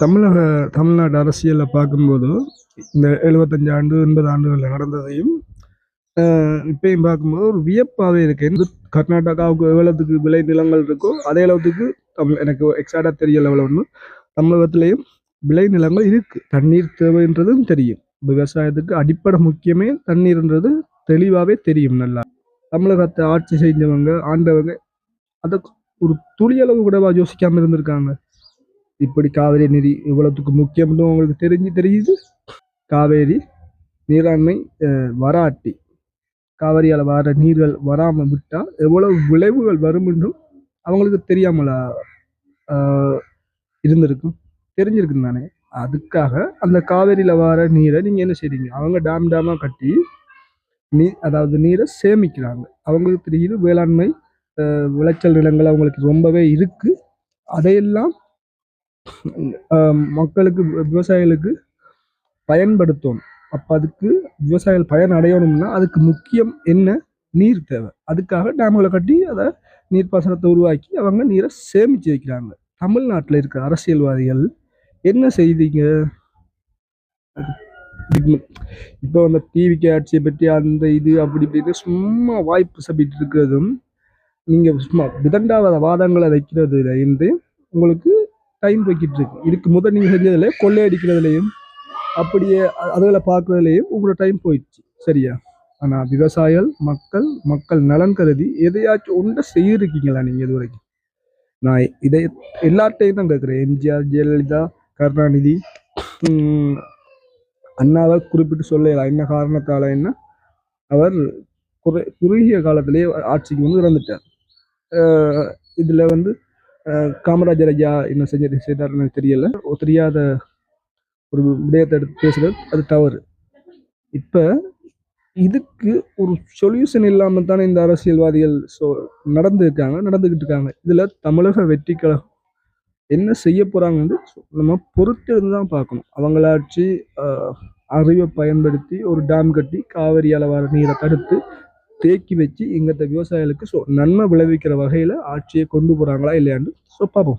தமிழக தமிழ்நாடு அரசியலை பார்க்கும்போது இந்த 75 ஆண்டு 80 ஆண்டுகளில் நடந்ததையும் இப்பயும் பார்க்கும்போது ஒரு வியப்பாகவே இருக்கு. இந்த கர்நாடகாவுக்கு எவ்வளவுக்கு விளை நிலங்கள் இருக்கோ அதே அளவுக்கு எனக்கு எக்ஸாக்டாக தெரியல எவ்வளோன்னு தமிழகத்திலையும் விளை நிலங்கள் இருக்கு. தண்ணீர் தேவைன்றதும் தெரியும். விவசாயத்துக்கு அடிப்படை முக்கியமே தண்ணீர்ன்றது தெளிவாகவே தெரியும். நல்லா தமிழகத்தை ஆட்சி செஞ்சவங்க ஆண்டவங்க அதை ஒரு துளியளவு கூடவா யோசிக்காம இருந்திருக்காங்க. இப்படி காவிரி நீர் இவ்வளவுக்கு முக்கியம்னு உங்களுக்கு தெரியுது. காவேரி நீராண்மை வராட்டி காவிரியால் வர நீர்கள் வராமல் விட்டா எவ்வளவு விளைவுகள் வரும் என்றும் அவங்களுக்கு தெரியாமலா இருந்திருக்கும், தெரிஞ்சிருக்கும் தானே. அதுக்காக அந்த காவேரியில வர நீரை நீங்க என்ன செய்றீங்க, அவங்க டேமா கட்டி அதாவது நீரை சேமிக்கிறாங்க. அவங்களுக்கு தெரியுது வேளாண்மை விளைச்சல் நிலங்கள் அவங்களுக்கு ரொம்பவே இருக்கு. அதையெல்லாம் மக்களுக்கு விவசாயிகளுக்கு பயன்படுத்தணும். அப்போ அதுக்கு விவசாயிகள் பயன் அடையணும்னா அதுக்கு முக்கியம் என்ன, நீர் தேவை. அதுக்காக டேம்களை கட்டி அதை நீர்ப்பாசனத்தை உருவாக்கி அவங்க நீரை சேமித்து வைக்கிறாங்க. தமிழ்நாட்டில் இருக்கிற அரசியல்வாதிகள் என்ன செய்தீங்க? இப்போ அந்த டிவிக்கு ஆட்சியை பற்றி அந்த இது அப்படி இப்படின்னு சும்மா வாய்ப்பு சப்பிட்டு இருக்கிறதும் நீங்கள் சும்மா விதண்டாத வாதங்களை வைக்கிறதுல இருந்து உங்களுக்கு டைம் போய்கிட்டு இருக்கு. இதுக்கு முதல் நீங்கள் செஞ்சதுல கொள்ளையடிக்கிறதுலையும் அப்படியே அதில் பார்க்குறதுலையும் உங்களோட டைம் போயிடுச்சு, சரியா? ஆனால் விவசாயிகள் மக்கள் நலன் கருதி எதையாச்சும் ஒன்றை செய்திருக்கீங்களா நீங்கள் இது வரைக்கும்? நான் இதை எல்லார்ட்டையும் தான் கேட்குறேன். எம்ஜிஆர், ஜெயலலிதா, கருணாநிதி, அண்ணாவை குறிப்பிட்டு சொல்லலாம். என்ன காரணத்தால் என்ன அவர் குறுகிய காலத்திலேயே ஆட்சிக்கு வந்து இறந்துட்டார். இதில் வந்து காமராஜர் ஐயா என்ன செய்தார்னு தெரியல, தெரியாத ஒரு விடயத்தை எடுத்து பேசுறது அது தவறு. இப்ப இதுக்கு ஒரு சொல்யூஷன் இல்லாம தானே இந்த அரசியல்வாதிகள் நடந்துகிட்டு இருக்காங்க. இதுல தமிழக வெற்றி கழகம் என்ன செய்ய போறாங்கன்னு நம்ம பொறுத்து இருந்துதான் பார்க்கணும். அவங்களாச்சு அறிவை பயன்படுத்தி ஒரு டேம் கட்டி காவிரியால வர நீரை தடுத்து தேக்கி வச்சு இங்கத்த விவசாயிகளுக்கு நன்மை விளைவிக்கிற வகையில ஆட்சியை கொண்டு போறாங்களா இல்லையான்னு பார்ப்போம்.